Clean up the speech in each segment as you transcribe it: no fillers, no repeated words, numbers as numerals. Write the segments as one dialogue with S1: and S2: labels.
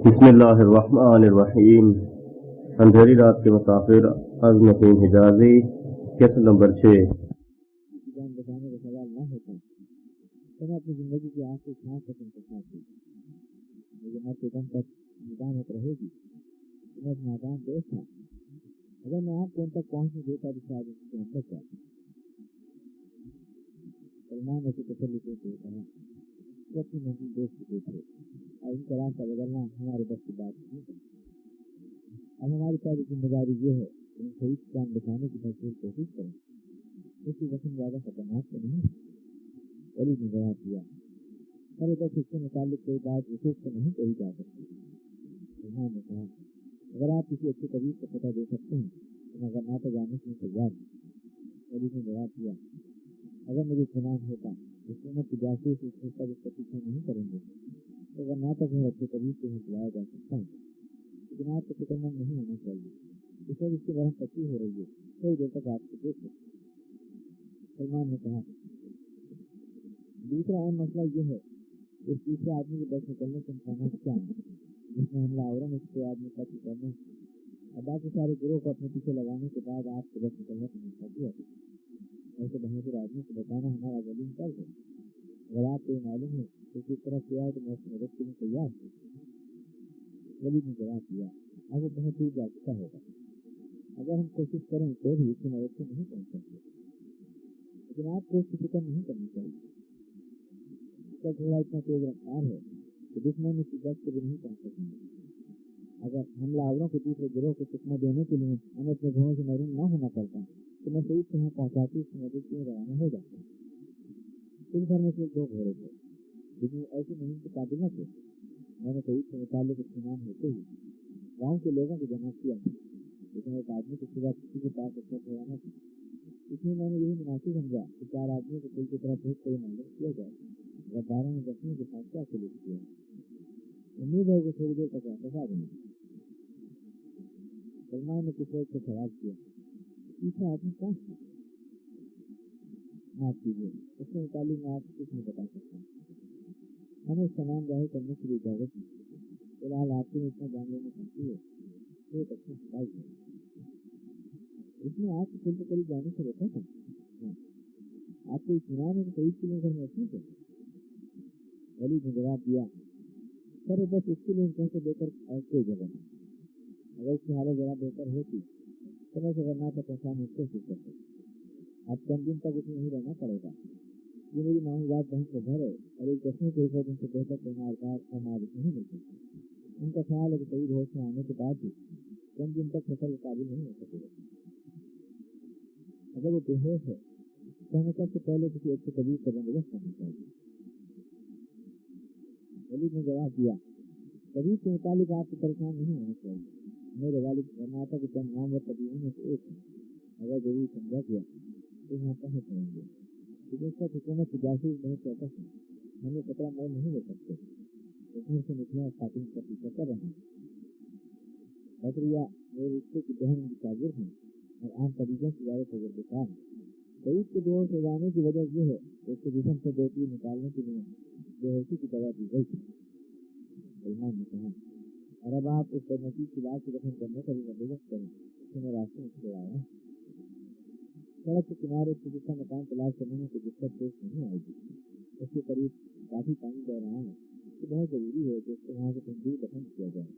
S1: بسم اللہ الرحمن الرحیم۔ اندھیری رات کے مسافر از نسیم حجازی، قسط نمبر 6۔
S2: جان بچانے کا سوال نہ ہوتا تو میں اپنی زندگی کی آخری سانس تک انتخاب کی، مجھے مرتے دم تک ندامت رہے گی کہ میں ایک نادان دوست تھا۔ اگر میں آپ کو ان تک پہنچنے دیتا تو شاید ان سے ہم تک سلمان ایسے تسلی دیتے کہا وہ اپنی منزل دیکھ چکے تھے اور ان کا راستہ بدلنا ہمارے بس کی بات نہیں تھی۔ اب ہماری پہلی ذمہ داری یہ ہے کہ ان شہید کی جان بچانے کی بھرپور کوشش کریں۔ اس کی زخم زیادہ خطرناک تو نہیں ولی نے جواب دیا، ارے بس اس کے متعلق کوئی بات وشیش تو نہیں کہی جا سکتی۔ سلمان نے کہا اگر آپ کسی اچھے طبیب کو پتہ دے سکتے ہیں تو میں غرناطہ جانے کے لیے تیار ہوں۔ ولی نے جواب دیا اگر مجھے اطمینان ہوتا حکومت کی جاسوس اس پر اس کا پیچھا نہیں کریں گے تو غرناطہ میں اچھے طبیب سے بلایا جا سکتا ہے، لیکن آپ کو فکر مند نہیں ہونا چاہیے۔ اس وقت اس کی برہم پکی ہو رہی ہے، تھوڑی دیر تک آپ کو دیکھ لیں۔ سلمان نے کہا دوسرا اہم مسئلہ یہ ہے کہ اس تیسرے آدمی کے بس نکلنے کے امکانات کیا ہیں جس میں حملہ آوروں میں سے آدمی قتل کرنے اور باقی سارے گروہ کو اپنے پیچھے لگانے کے بعد آپ کے بس نکلنے کا موقع دیا۔ ایسے بہادر آدمی کو بچانا ہمارا ظلم فرض ہے۔ اگر آپ کو یہ معلوم ہے تو کس طرح کیا ہے تو میں اس کی مدد کے لیے تیار ہوں۔ ولی نے جواب دیا اب وہ بہت دور جا چکا ہوگا، اگر ہم کوشش کریں تو بھی اس کی مدد سے نہیں پہنچ سکتے، لیکن آپ کو اس کی فکر نہیں کرنی چاہیے۔ اس کا گھوڑا اتنا تیز رفتار ہے کہ دشمن اس کی گشت بھی نہیں پہنچ سکیں گے۔ اگر حملہ آوروں کے دوسرے گروہ کو سکما دینے کے لیے ہمیں اپنے گھوڑوں سے محروم نہ ہونا پڑتا تو میں شہید سے یہاں پہنچاتی اس کی مدد کے لیے روانہ ہو جاتا۔ اس گھر میں صرف 2 گھوڑے تھے لیکن ایسی مہم کے قابل نہ تھے۔ میں نے شہید کے متعلق اطمینان ہوتے ہی گاؤں کے لوگوں کو جمع کیا، لیکن ایک آدمی کے سوا کسی کے پاس اپنا گھوڑا نہ تھا۔ اس لیے میں نے یہی مناسب سمجھا کہ 4 آدمیوں کو پل کی طرف بھیج کر یہ معلوم کیا جائے غداروں نے زخمیوں کے ساتھ کیا سلوک کیا ہے۔ امید ہے کہ تھوڑی دیر تک واپس آ جائیں۔ سلمان نے کسی ایک سے سوال کیا تیسرا آدمی کون تھا؟ معاف کیجیے، اس کے متعلق میں آپ کو کچھ نہیں بتا سکتا، ہمیں اس کا نام ظاہر کرنے کی اجازت نہیں۔ فی الحال آپ کو اتنا جان لینا چاہتی ہے تو ایک اچھی شکایت ہے۔ اس نے آپ کو پل کے قریب جانے سے روکا تھا؟ آپ کو اطمینان ہے کہ شہید کے لیے گھر محسوس ہے؟ ولی نے جواب دیا سر بس اس کے لیے ان سے بہتر اور کوئی جگہ نہیں۔ اگر اس کی حالت ذرا بہتر ہوتی تو میں سے غرناطہ پہنچانے کی کوشش کرتا۔ اب چند دن تک اسے نہیں رہنا پڑے گا۔ یہ میری معمولات بہن کا گھر ہے اور ایک 10ویں کے اوپر ان سے بہتر پیمارکار اور مالک نہیں مل سکتی۔ ان کا خیال ہے کہ شہید ہوش میں آنے کے بعد بھی چند دن تک فصل قابل نہیں ہو سکے گا۔ اگر وہ بے ہوش ہے تو ہمیں سب سے پہلے کسی اچھے طبیب کا بندوبست کرنا چاہیے۔ ولی نے جواب دیا طبیب کے متعلق آپ کو پریشان نہیں ہونا چاہیے۔ میرے والد غرناطہ کے چند نامور طبیبوں میں سے ایک ہیں، اگر ضرور سمجھا گیا تو یہاں پہنچ جائیں گے، لیکن اس کا حکومت کی جاسوس بہت چوکس ہے، ہمیں خطرہ مول نہیں لے سکتے۔ اس سے نکلے اور خاتون کا پیچھا کر رہے ہیں۔ بدریہ میرے رشتے کی بہن کی تاجر ہیں اور عام طبیبوں سے زیادہ تجربے کار ہیں۔ شہید کے دور سے جانے کی وجہ یہ ہے کہ اس کے جسم سے بیٹی نکالنے کے لیے بے ہوشی کی دوا دی گئی تھی۔ سلمان نے کہا اور اب آپ اس بدنصیب کی لاش کو دفن کرنے کا بھی بندوبست کریں، اس میں راستے میں چھوڑ آیا ہوں۔ سڑک کے کنارے اس کا مکان تلاش کرنے میں کوئی دقت پیش نہیں آئے گی۔ اس کے قریب کافی پانی بہ رہا ہے، یہ بہت ضروری ہے کہ اس کو وہاں سے تندور دفن کیا جائے۔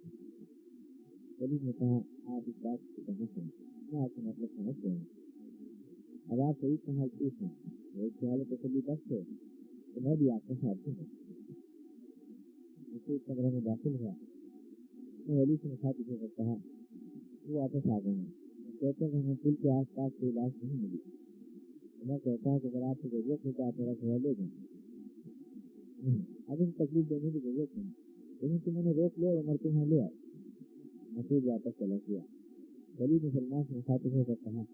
S2: ولی نے کہا آپ اس بات کو کہنا چاہیں، میں آپ کا مطلب سمجھ گیا ہوں۔ اب آپ شہید کا حال پوچھ ہیں، وہ اس کی حالت تسلی بخش ہے تو میں بھی آپ کا ساتھی ہوں۔ اس کمرے میں داخل ہوا، میں ولی سے مخاطب ہو کہا وہ واپس آ گئے ہیں، کہتے ہیں کہ ہمیں پل کے آس پاس کوئی لاش نہیں ملی۔ میں کہتا ہوں کہ اگر آپ کو ضرورت ہے تو آپ میرا گھوڑا لے جائیں۔ اب ان تکلیف دینے کی ضرورت نہیں، لیکن تو میں نے روک لیا اور مرتے یہاں لے آئے۔ میں پھر واپس چلا گیا۔ ولی نے سلمان سے مخاطب ہو کر کہا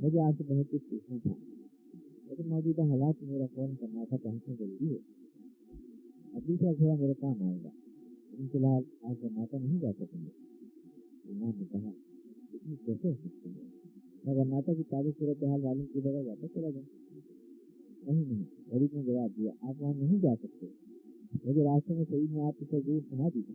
S2: مجھے آپ سے بہت کچھ پوچھنا تھا، لیکن موجودہ حالات میں میرا فوراً کرناٹا پہنچنا ضروری ہے۔ اب دوسرا گھوڑا میرے کام آئے گا، لیکن فی الحال آپ کرناٹا نہیں جا سکیں گے۔ سلمان نے کہا اتنی کیسے ہو سکتی ہے؟ میں کرناٹا کی تازہ صورتحال معلوم کی بغیر واپس چلا جاؤں؟ نہیں، ولی نے جواب دیا آپ وہاں نہیں جا سکتے، مجھے راستے میں شہید نے آپ کی تصویر سنا دی تھی۔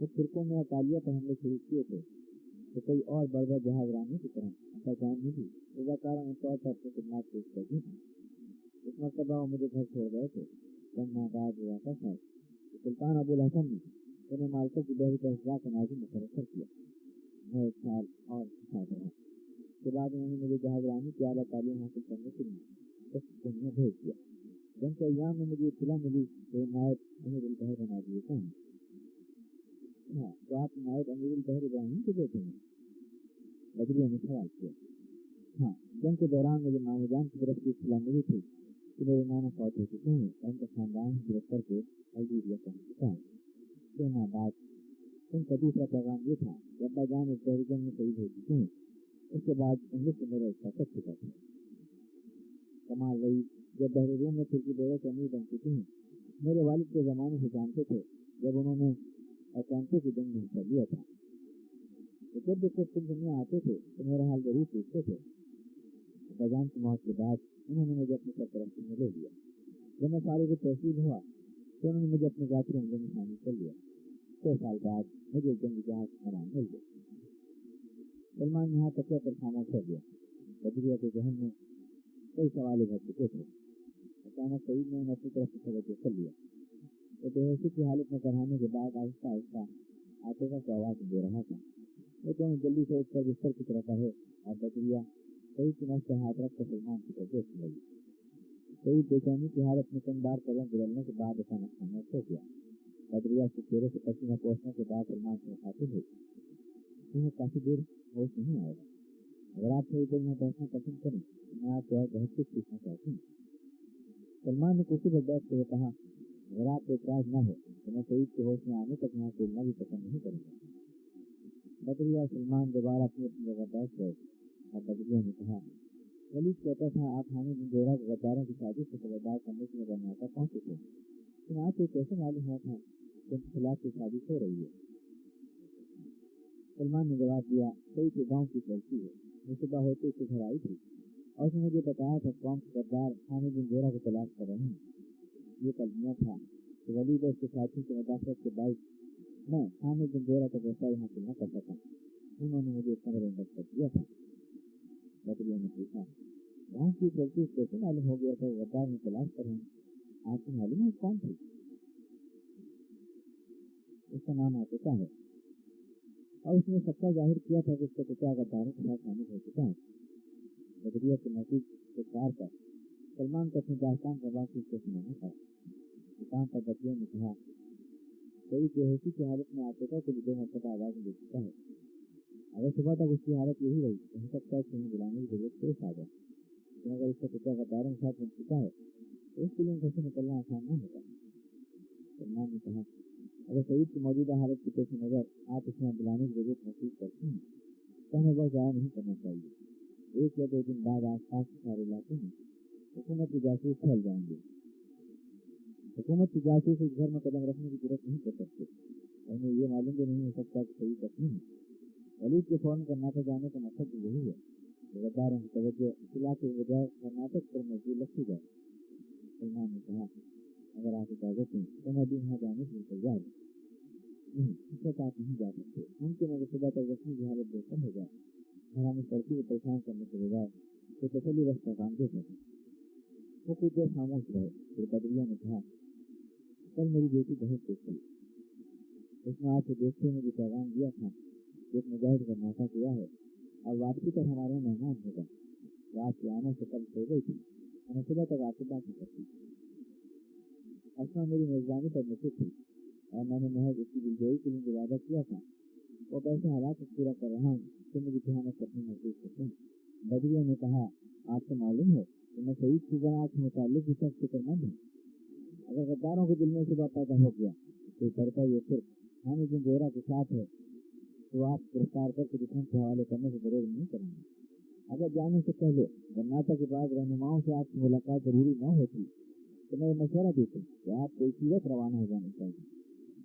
S2: تو ترکوں میں اطالیہ پر حملے شروع کیے تھے تو کئی اور بڑھ بڑھ جہاز رانی کی طرح پہچان نہیں تھی رضاکارانہ طور پر اپنی خدمات پیش کر دی تھی۔ اس مرتبہ وہ مجھے گھر چھوڑ گئے تھے۔ چند ماہ بعد ہوا تھا سلطان ابو الحسن نے انہیں مالکوں کی بحری کا اجرا کا ناظم مقرر کیا۔ میں 1 سال اور ساتھ رہا۔ اس کے بعد انہوں نے مجھے جہاز رانی کی اعلیٰ تعلیم حاصل کرنے کے لیے دنیا بھیج دیا۔ جنگ کے ایام میں مجھے اطلاع ملی کہ نائب امیر البحر بنا دیے گئے ہیں۔ ہاں، تو آپ نائب امیر البحر ابراہیم کے بیٹے ہیں؟ بدریوں نے سوال کیا۔ ہاں، جنگ کے دوران مجھے مامو جان کی طرف سے اطلاع ملی تھی کہ میرے نانا فوت ہو چکے ہیں اور ان کا خاندان ہجرت کر کے الجیریا پہنچ چکا ہے۔ 6 ماہ بعد ان کا دوسرا پیغام یہ تھا کہ ابا جان اس بحری جنگ میں شہید ہو چکے ہیں۔ اس کے بعد انگلش سے میرا رشتہ کٹ چکا تھا۔ کمال رئیس جب بحر روم میں ترکی دورے کے امیر بن چکے ہیں، میرے والد کے زمانے سے جانتے تھے جب انہوں نے اٹلانٹک کی جنگ میں حصہ لیا تھا۔ تو جب بھی کچھ دنیا آتے تھے تو میرا حال ضرور پوچھتے تھے۔ ابا جان کی موت کے بعد انہوں نے مجھے اپنی سرپرستی میں لے لیا۔ جب میں فارغ التحصیل ہوا تو انہوں نے مجھے اپنے ذاتی عملے میں شامل کر لیا۔ 6 سال بعد مجھے جنگی جہاز حرام مل گیا۔ سلمان یہاں تک پر خاموش ہو گیا۔ بدریہ کے ذہن میں کئی سوال ابھر چکے تھے۔ اچانک سعید نے انہیں اپنی طرف سے توجہ کر لیا۔ وہ بے ہوشی کی حالت میں پڑھانے کے بعد آہستہ آہستہ عاطفہ کو آواز دے رہا تھا۔ وہ دونوں جلدی سے اٹھ کر بستر کی طرف آئے اور بدریہ سعید کی نس سے ہاتھ رکھ کر سلمان کی طرف دیکھنے لگی۔ سعید بے چینی کی حالت میں چند بار قدم بدلنے کے بعد اچانک خاموش ہو گیا۔ بدریہ کے چہرے سے پسینہ پوچھنے کے بعد سلمان سے مخاطب ہوئی۔ تمہیں کافی دیر ہوش نہیں آئے گا۔ اگر آپ تھوڑی دیر میں بیٹھنا پسند کریں تو میں آپ سے اور بہت کچھ پوچھنا چاہتی ہوں۔ سلمان نے کرسی پر بیٹھتے ہوئے کہا، اگر آپ کو اعتراض نہ ہو تو میں سعید کے ہوش میں آنے تک یہاں کھیلنا بھی پسند نہیں کروں گا۔ بدریہ اور سلمان دوبارہ اپنی جگہ بیٹھ گئے اور بدریہ نے کہا، ولید کہتا تھا آپ حامد بن زہرہ کو غداروں کی سازش سے خبردار کرنے کے لیے بناتا پہنچے تھے، لیکن آپ کو کیسے معلوم ہوا تھا کہ ان کے خلاف کی سازش ہو رہی ہے؟ سلمان نے جواب دیا، سعید کے گاؤں کی لڑکی ہے، وہ صبح ہوتے اس کے گھر آئی تھی اور اس نے مجھے بتایا تھا قوم کے غدار حامد بن زہرہ کو تلاش کر رہے ہیں۔ یہ کلمیہ تھا کہ ولید اور اس کے ساتھی کی مداخلت کے باعث میں حامد بن زہرہ کا رشتہ حاصل نہ کر سکا۔ انہوں نے مجھے کمرے اندر کر دیا تھا۔ بدریہ نے پوچھا، گاؤں کی لڑکی کیسے معلوم ہو گیا تھا غدار میں تلاش کر رہے ہیں؟ آپ کو معلوم ہے کون تھی؟ اس کا نام عاطفہ ہے اور اس نے سب کا ظاہر کیا تھا کہ اس کا پتا غداروں کے ساتھ شامل ہو چکا ہے۔ بدریہ کے نزدیک کار پر سلمان کو اپنی داستان کا واقعی سے سنانا تھا۔ دکان پر بدریہ نے کہا، سعید بے ہوشی کی حالت میں عاطفہ کو بھی 2 مرتبہ آواز دے چکا ہے۔ اگر صبح تک اس کی حالت یہی رہی تو ہو سکتا ہے کہیں بلانے کی ضرورت پیش آ جائے، لیکن اگر اس کا پتا غداروں کے ساتھ مل چکا ہے تو اس کے لیے گھر سے نکلنا آسان نہ ہوتا۔ سلمان نے کہا، اگر سعید کی موجودہ حالت کے پیش نظر آپ اس میں بلانے کی ضرورت محسوس کرتے ہیں تو ہمیں وقت ضائع نہیں کرنا چاہیے۔ 1 یا 2 دن بعد آس پاس کے سارے علاقے میں حکومت کے جاسوس پھیل جائیں گے۔ حکومت کے جاسوس اس گھر میں قدم رکھنے کی ضرورت نہیں کر سکتے اور انہیں یہ معلوم بھی نہیں ہو سکتا کہ سعید اپنی ہے۔ ولید کے فوراً کرناٹک جانے کا مقصد بھی یہی ہے کہ غداروں کی توجہ اطلاع کے بجائے کرناٹک پر محدود رکھی جائے۔ سلمان نے کہا، اگر آپ اجازت دیں تو میں بھی وہاں جانے کے لیے تیار ہوں۔ نہیں، اس وقت آپ نہیں جا سکتے۔ ممکن ہے کہ صبح تک رکھنے کی حالت بہتر ہو جائے اور ہمیں سڑکی کو پریشان کرنے کے بجائے تو تسلی بخش پیغام دے سکیں۔ وہ کچھ دیر خاموش رہے، پھر بدریہ نے کہا، کل میری بیٹی بہت دیکھ گئی۔ اس نے آپ سے دیکھتے مجھے پیغام دیا تھا کہ ایک مجاہد کرناٹا گیا ہے اور واپسی پر ہمارے مہمان ہوگا۔ رات کے آنے سے کل سو گئی تھی، ہمیں صبح تک آپ سے بات نہیں کرتی۔ اسما میری میزبانی پر نصیب تھی اور میں نے محض اس کی دلجوئی کے لیے وعدہ کیا تھا۔ وہ ایسے حالات کو پورا کر رہا ہوں کہ مجھے بھیانک کرنے محسوس کرتے ہیں۔ بدریہ نے کہا، آپ کو معلوم ہے کہ میں سعید کی زراعت کے متعلق بھی سخت فکر مند ہوں۔ اگر غداروں کے دل میں صبح پیدا ہو گیا تو کرتا یہ صرف حامد بن زہرہ کے ساتھ ہے تو آپ گرفتار کر کے دشمن کے حوالے کرنے سے ضرور نہیں کریں گے۔ اگر جانے سے پہلے کرناٹک کے بعد رہنماؤں سے آپ کی ملاقات ضروری نہ ہوتی تو میں یہ مشورہ دیتی کہ آپ کو اسی وقت روانہ ہو جانا چاہیے۔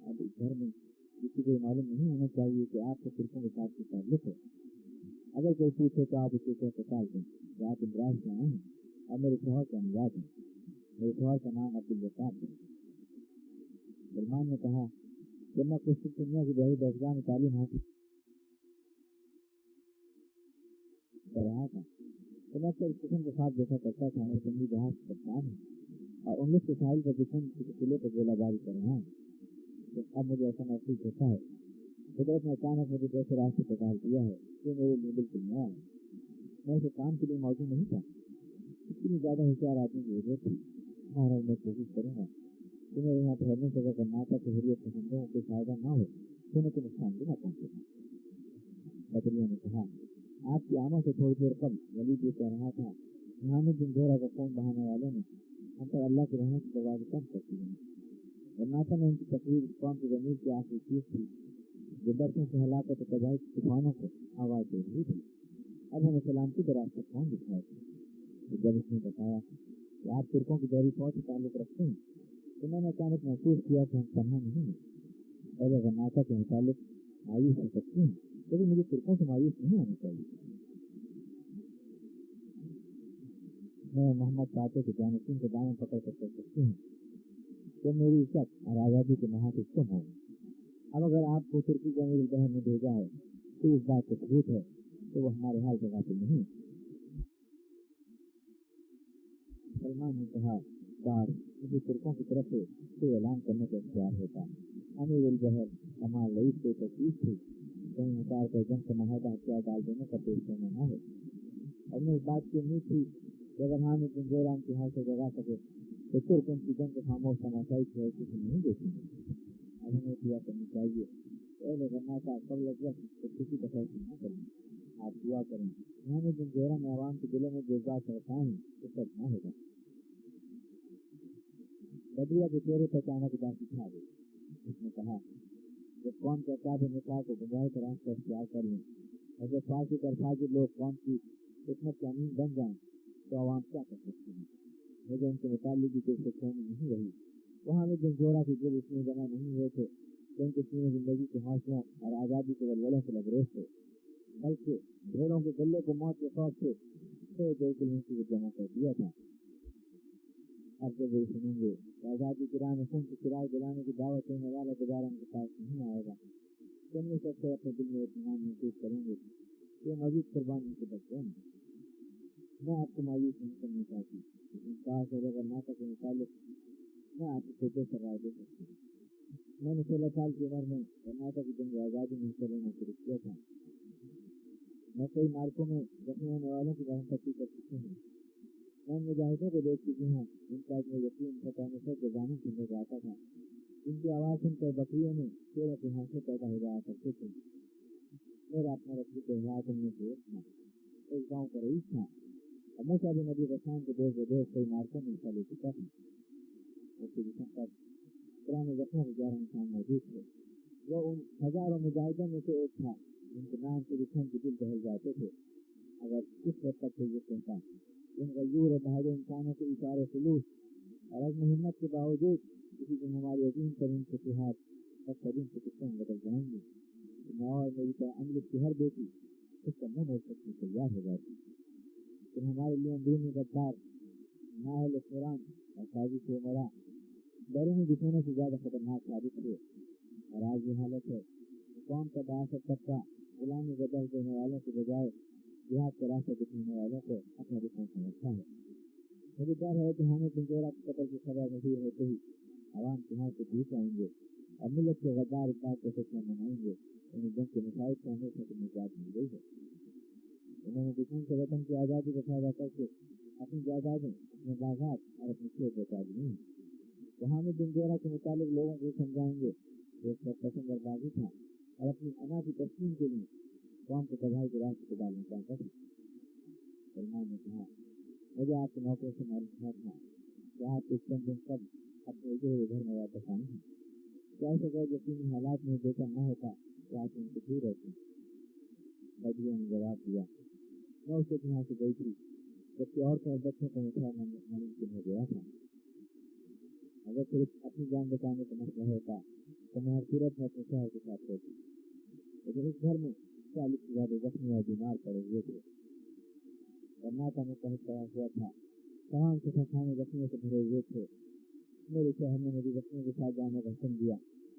S2: اب اس گھر میں کسی کو معلوم نہیں ہونا چاہیے کہ آپ کے فرقوں کے ساتھ تعلق ہے۔ اگر کوئی پوچھے تو آپ اسے ٹال دیں کہ آپ اندراج سے آئے ہیں اور میرے شوہر کا امراض ہے۔ میرے شوہر کا نام عبدالوقار ہے۔ سلمان نے کہا، جب میں کچھ دنیا کی بڑی درجگاہ میں تعلیم حاصل کر رہا تھا تو میں اس قسم کے ساتھ دیکھا کرتا تھا اور جنگی جہاز کپتان ہے اور انگلش کے ساحل پر دشمن کے قلعے پر گولہ باری کر رہا ہے. تو اب مجھے ایسا محسوس ہوتا ہے قدرت نے اچانک مجھے ایسے راستے پہ ڈال دیا ہے جو میرے لیے بالکل نیا ہے. میں اسے کام کے لیے موجود نہیں تھا. اتنی زیادہ ہوشیار آدمی کی ضرورت تھی. اور میں کوشش کروں گا کہ میرے یہاں ٹھہرنے سے اگر کرناٹک کے حریت پسندوں کو فائدہ نہ ہو تو ان کو نقصان بھی نہ پہنچے. بدریوں نے کہا آپ کی آمد سے تھوڑی دیر قبل ولید یہ کہہ رہا تھا محمد بن زہرہ کا خون بہانے والوں نے ہم پر اللہ کی رحمت کے دروازے بند کر دیے ہیں. کرناٹک میں ان کی تقریر قوم کی ضمیر کی آخری چیز تھی جو برسوں سے ہلاکت و تباہی کے طوفانوں کو آواز دے رہی تھی. اب ہمیں سلامتی کے راستے کون دکھائے تھے. جب اس نے بتایا کہ آپ ترکوں کی دہری فوج سے تعلق رکھتے ہیں تو میں نے اچانک محسوس کیا کہ ہم تنہا نہیں ہیں. اور اگر کرناٹک کے متعلق مایوس ہو سکتے ہیں تو بھی مجھے ترکوں سے مایوس نہیں ہونا چاہیے. میں محمد فاتح کے جانشین کے دامن پکڑ کر سکتے ہیں کہ میری عزت اور آزادی کے محافظ کم ہو. اب اگر آپ کو ترکی کا میری بہن نے بھیجا ہے تو اس بات کا ثبوت ہے تو وہ ہمارے حال سے غافل نہیں. سلمان نے کہا بار مجھے ترکوں کی طرف سے کوئی اعلان کرنے کا اختیار ہوتا. امیر البحر کمال رئیس کو تجویز تھی کہیں اتار کر جنگ کا معاہدہ ہتھیار ڈال دینے کا پیش کرنا نہ ہو. اور میں اس بات کی امید تھی کہ اگر حامد بن زہرہ کی حال سے جگا سکے تو ترک ان کی جنگ کو خاموش تماشائی کی حیثیت سے نہیں دیکھیں گے. اب ہمیں دعا کرنی چاہیے پہلے کرنا تھا قبل وقت تو کسی کا فیصلہ نہ کریں. آپ دعا کریں حامد بن زہرہ میں عوام کے دلوں میں جذبات رکھا ہے تو سب نہ ہوگا. بدریہ کے چہرے پر اچانک اداسی چھا گئی. اس نے کہا جب قوم کے اقدار نکاح کو بجائے کر کا اختیار کر لیں اور جب فاسق اور فاجر لوگ قوم کی خدمت کے امین بن جائیں تو عوام کیا کر سکتے ہیں. مجھے ان کے متعلق بھی کوئی فکرانی نہیں رہی. وہاں میں جن زہرہ کے دل اس میں جمع نہیں ہوئے تھے کہ ان کے سینے زندگی کے حوصلوں اور آزادی کے ولولوں سے لبریز تھے بلکہ بھیڑوں کے گلے کو موت کے خوف سے جمع کر دیا تھا. اب جب وہ سنیں گے کہ آزادی کی راہ میں خون کی چراغ جلانے کی دعوت دینے والا دوبارہ ان کے پاس نہیں آئے گا تو ان میں سب سے اپنے دل میں اطمینان محسوس کریں گے کہ مزید قربانی سے بچتے ہیں. میں آپ کو مایوس نہیں کرنا چاہتی لیکن کاش اگر کرناٹک کے متعلق میں آپ کو بہتر رائے دے سکتی ہوں. میں نے 16 سال کی عمر میں کرناٹک کی جنگ آزادی میں حصہ لینا شروع کیا تھا. میں کئی مارکوں میں زخمی ہونے والوں کی رحم پٹی کر چکی ہوں. میں مجاہدوں کو دیکھ چکی ہوں جن کا میں یقین فتح سے جانوں سننے جاتا تھا جن کی آواز سن کر بکریوں میں شیروں کے حوصلے پیدا ہو جایا کرتے تھے. میرا اپنا رقص تہوار میں سے ایک تھا. ایک گاؤں کا رئیس تھا اور میں شاید نبی رسان کے دیش ودیش کئی مارکوں میں حصہ لے چکا تھا. اس کے جسم پر پرانے زخموں کے 11 انسان موجود تھے. وہ ان ہزاروں مجاہدوں میں سے ایک تھا جن کے نام سے دشمن کے دل دہل جاتے تھے. اگر کس وقت تک یہ کہتا ان غیور اور بہادر انسانوں کے اشارے خلوص اور عزم ہمت کے باوجود کسی دن ہماری عظیم ترین فتوحات اور ترین فتوحوں بدل جائیں گی میں اور میری طرح انگلش کی ہر بیٹی اس کا منہ موڑ سکتی تیار ہو جاتی. لیکن ہمارے لیے اندرونی غدار نااہل قرآن اور قاضی سے مرا بیرونی دشمنوں سے زیادہ خطرناک ثابت ہوئے. اور آج یہ حالت ہے قوم کا باثر طبقہ غلامی بدل دینے والوں کے بجائے جہاد کا راستہ دکھانے والوں کو اپنا دشمن سمجھتا ہے. مجھے ڈر ہے کہ حامد بن زہرہ کے قتل کی خبر نصیب ہوتے ہی عوام کے ہاتھ سے پیچھ آئیں گے اور ملت کے غدار اقدار کو فکر منائیں گے. انہیں جنگ کے مسائل سے ہمیشہ کی نجات مل گئی ہے. انہوں نے دشمن کے وطن کی آزادی کا فائدہ کر کے اپنی جائیدادیں اپنے باغات اور اپنی کھیت بچا دی ہیں. وہ حامد بن زہرہ کے متعلق لوگوں کو سمجھائیں گے کہ اس کا پسند اور بازی تھا اور اپنی انا کی تسلیم کے لیے قوم کو تباہی کے راستے کو ڈالنا چاہتا تھا. سلمان نے کہا مجھے آپ کے موقع سے معلوم تھا کہ آپ اس چند دن قبل اپنے اجڑے گھر میں واپس آئے ہیں. کیا ایسا غیر یقینی حالات میں دیکھا نہ ہوتا کہ آپ ان کو دور رہتے. بدریوں نے جواب دیا میں اس کے یہاں سے گئی تھی جبکہ عورتوں اور بچوں کو اٹھانا ناممکن ہو گیا تھا. اگر صرف اپنی جان بچانے کا مسئلہ ہوتا تو میں ہر صورت میں اپنے شہر کے ساتھ رہتی. لیکن اس گھر میں 40 سے زیادہ زخمی اور بیمار پڑے ہوئے تھے. کرناٹک میں پہنچ گیا ہوا تھا. تمام کے خانے زخمیوں سے بھرے ہوئے تھے. میرے شہر نے مجھے زخمیوں کے ساتھ جانے کا حکم دیا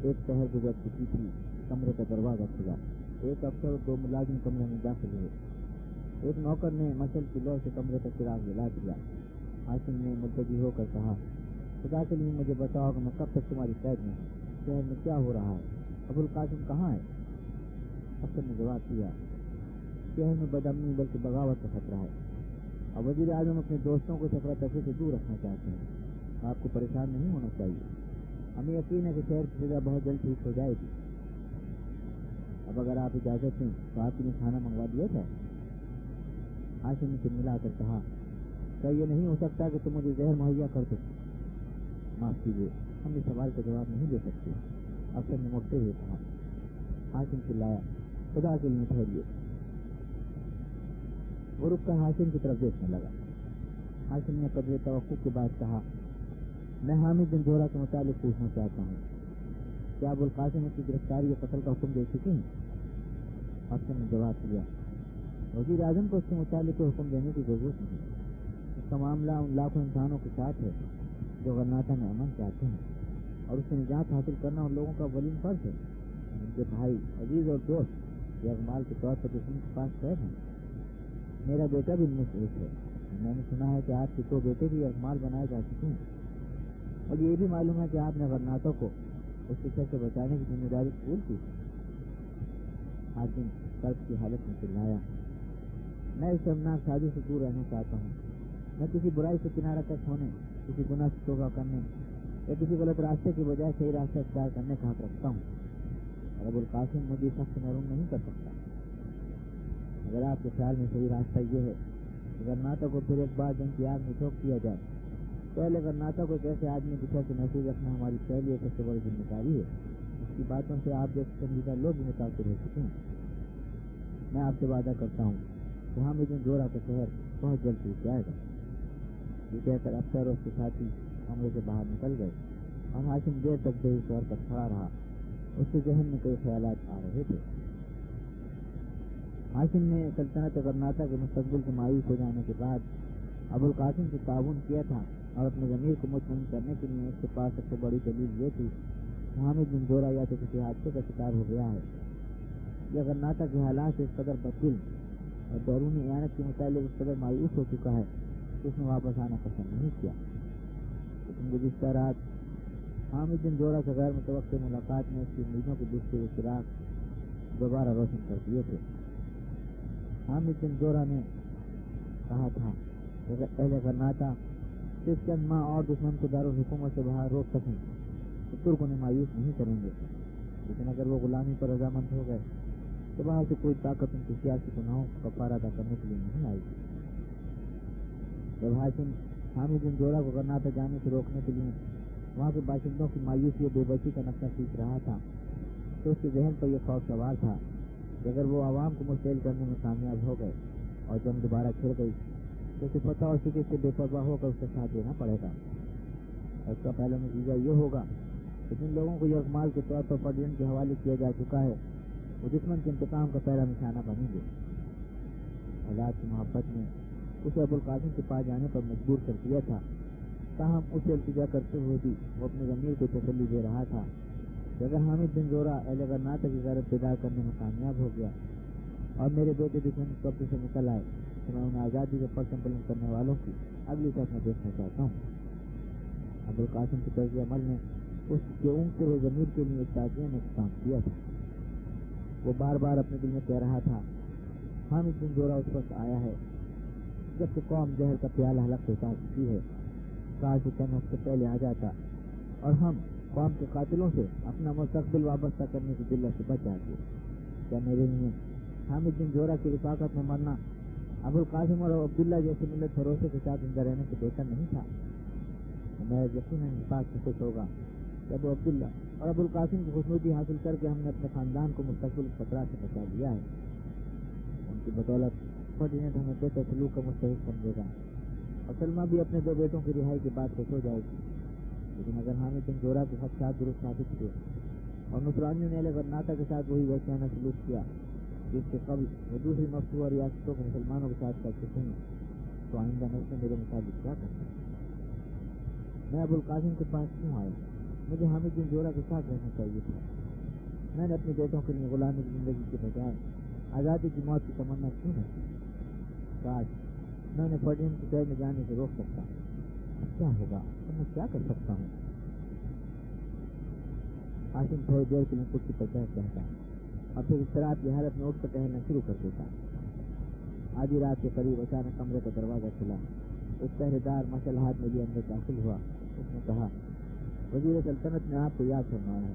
S2: ایک شہر گزر چکی تھی، کمرے کا دروازہ کھلا، ایک افسر اور 2 ملازم کمرے میں داخل ہوئے۔ ایک نوکر نے مشل کی لو سے کمرے کا چراغ جلا دیا۔ ہاشم نے ملتجی ہو کر کہا، خدا کے لیے مجھے بتاؤ کہ میں کب تک تمہاری قید میں ہوں، شہر میں کیا ہو رہا ہے، ابوالقاسم کہاں ہے؟ افسر نے جواب دیا، شہر میں بدامنی بلکہ بغاوت کا خطرہ ہے، اور وزیر اعظم اپنے دوستوں کو افراتفری سے دور رکھنا چاہتے ہیں۔ آپ کو پریشان نہیں ہونا چاہیے، ہمیں یقین ہے کہ شہر کی فضا بہت جلد ٹھیک ہو جائے گی۔ اب اگر آپ اجازت دیں تو آپ نے کھانا منگوا دیا تھا؟ ہاشم نے پھر ملا کر کہا، کیا یہ نہیں ہو سکتا کہ تم مجھے زہر مہیا کر دو؟ معاف کیجیے، ہم اس سوال کا جواب نہیں دے سکتے، افسر نے موڑتے ہوئے کہا۔ ہاشم چلایا، خدا کے لیے ٹھہریے۔ وہ رک کر ہاشم کی طرف دیکھنے لگا۔ ہاشم نے قدرے توقع کے بعد کہا، میں حامد بن زہرہ کے متعلق پوچھنا چاہتا ہوں، کیا ابوالقاسم کی گرفتاری اور قتل کا حکم دے چکے ہیں؟ افسر نے جواب دیا، وزیر اعظم کو اس کے متعلق کوئی حکم دینے کی ضرورت نہیں، اس کا معاملہ ان لاکھوں انسانوں کے ساتھ ہے جو غرناطہ میں امن چاہتے ہیں، اور اس سے نجات حاصل کرنا ان لوگوں کا ولیم فرض ہے، ان کے بھائی، عزیز اور دوست یہ اغمال کے طور پر دشمن کے پاس قید ہیں۔ میرا بیٹا بھی ان میں سے ایک ہے، میں نے سنا ہے کہ آپ کے 2 بیٹے بھی اغمال بنائے جا چکے ہیں، اور یہ بھی معلوم ہے کہ آپ نے غرناطہ کو اس فکر سے بچانے کی ذمہ داری قبول کی۔ حاکم قرض کی حالت میں چلایا، میں اس شرمناک سازش سے دور رہنا چاہتا ہوں، میں کسی برائی سے کنارہ کش ہونے، کسی گناہ سے توبہ کرنے یا کسی غلط راستے کی بجائے صحیح راستہ اختیار کرنے کا حق رکھتا ہوں، اور ابوالقاسم مجھے سخت سے محروم نہیں کر سکتا۔ اگر آپ کے خیال میں صحیح راستہ یہ ہے کہ غرناطہ کو پھر ایک بار جنگ کی آگ میں جھونک دیا جائے، پہلے غرناطہ کو ایک ایسے آدمی کی طرف سے محفوظ رکھنا ہماری پہلی ایک سب سے بڑی ذمہ داری ہے، اس کی باتوں سے آپ جیسے سنجیدہ لوگ بھی متاثر ہو چکے ہیں۔ میں آپ سے وعدہ کرتا ہوں کہ حامد بن زہرہ کا شہر بہت جلد ٹوٹ جائے گا۔ یہ کہہ کر افسر اور اس کے ساتھی کمرے سے باہر نکل گئے، اور ہاشم دیر تک بے طور پر کھڑا رہا، اس کے ذہن میں کئی خیالات آ رہے تھے۔ ہاشم نے سلطنت غرناطہ کے مستقبل سے مایوس ہو جانے کے بعد ابوالقاسم سے تعاون کیا تھا، اور اپنے ضمیر کو مطمئن کرنے کے لیے اس کے پاس سب سے بڑی دلیل یہ تھی کہ حامد بن زہرہ یا تو کسی حادثے کا شکار ہو گیا ہے، یا غرناطہ کے حالات سے اس قدر بددل اور بیرونی اعانت کے متعلق اس قدر مایوس ہو چکا ہے کہ اس نے واپس آنا پسند نہیں کیا۔ لیکن گزشتہ رات حامد بن زہرہ سے غیر متوقع ملاقات نے اس کی امیدوں کے بجھتے ہوئے چراغ دوبارہ روشن کر دیے تھے۔ حامد بن زہرہ نے کہا تھا کہ اگر اہل غرناطہ صرف چند ماہ اور دشمن کو دارالحکومت سے باہر روک سکیں تو ترک انہیں مایوس نہیں کریں گے، لیکن اگر وہ غلامی پر رضامند ہو گئے تو باہر سے کوئی طاقت ان کی سیاسی گناہوں کا کفارہ ادا کرنے کے لیے نہیں آئے گی۔ جب ہاشم حامد بن زہرہ کو غرناطہ جانے سے روکنے کے لیے وہاں کے باشندوں کی مایوسی اور بے بسی کا نقشہ کھینچ رہا تھا تو اس کے ذہن پر یہ خوف سوار تھا کہ اگر وہ عوام کو مشتعل کرنے میں کامیاب ہو گئے اور جنگ دوبارہ چھڑ گئی تو اسے فتح اور شکست سے بے پرواہ ہو کر اس کا ساتھ دینا پڑے گا، اور اس کا پہلا نتیجہ یہ ہوگا کہ جن لوگوں کو یہ اغمال کے طور پر فردین کے حوالے کیا جا چکا ہے وہ دشمن کے انتقام کا پہلا نشانہ بنیں گے۔ اولاد کی محبت نے اسے ابوالقاسم کے پاس جانے پر مجبور کر دیا تھا، تاہم اسے التجا کرتے ہوئے بھی وہ اپنے ضمیر کو تسلی دے رہا تھا کہ اگر حامد بن زہرہ اہل غرناطہ کی غیرت بیدار کرنے میں کامیاب ہو گیا اور میرے بیٹے دشمن کے قبضے سے نکل آئے تو میں انہیں آزادی کے پرچم بلند کرنے والوں کی اگلی طرف میں دیکھنا چاہتا ہوں۔ ابوالقاسم کے طرز عمل نے اس کے اونگتے ہوئے ضمیر کے لیے تعزیہ میں کام کیا تھا۔ وہ بار بار اپنے دل میں کہہ رہا تھا، حامد بن زہرہ اس وقت آیا ہے جب کہ قوم زہر کا پیالہ حلق سے اتار چکی ہے، کاش وہ چند ہفتے پہلے آ جاتا اور ہم قوم کے قاتلوں سے اپنا مستقبل وابستہ کرنے کی ذلت سے بچ جاتے۔ کیا میرے لیے حامد بن زہرہ کی رفاقت میں مرنا ابوالقاسم اور عبداللہ جیسے ملت بھروسے کے ساتھ زندہ رہنے سے بہتر نہیں تھا؟ میں یقیناً اس بات سے خوش ہوگا کہ ابو عبداللہ اور ابوالقاسم کی خوشنودی حاصل کر کے ہم نے اپنے خاندان کو مستقبل خطرات سے بچا لیا ہے۔ ان کی بدولت فردینت ہمیں بہتر سلوک کا مستحق سمجھے گا اور سلمہ بھی اپنے 2 بیٹوں کی رہائی کے بعد خوش ہو جائے گی۔ لیکن اگر حامد بن زہرہ کے خدشات درست ثابت ہوئے اور نصرانیوں نے اہل غرناطہ کے ساتھ وہی وحشیانہ سلوک کیا جس سے قبل وہ دوسری مفتوحہ ریاستوں کے مسلمانوں کے ساتھ کر چکے ہیں، تو آئندہ نسلیں میرے مطابق کیا کریں؟ میں ابوالقاسم کے پاس کیوں آیا؟ مجھے حامد بن زورہ کے ساتھ رہنا چاہیے تھا. میں نے اپنے بیٹوں کے لیے غلامی کی زندگی کے بجائے آزادی کی موت کی تمنا کیوں نہ کی. کاش میں انہیں فرڈینڈ کی قید میں جانے سے روک سکتا. کیا ہوگا تو میں کیا کر سکتا ہوں. ہاشم تھوڑی دیر کے لیے کرسی پر بیٹھ جاتا اور پھر اضطراب کی حالت میں اٹھ کر ٹہلنا شروع کر دیتا. آدھی رات کے قریب اچانک کمرے کا دروازہ کھلا. ایک پہرے دار مشعل ہاتھ میں لیے اندر داخل ہوا. اس نے کہا وزیر سلطنت نے آپ کو یاد فرمایا ہے.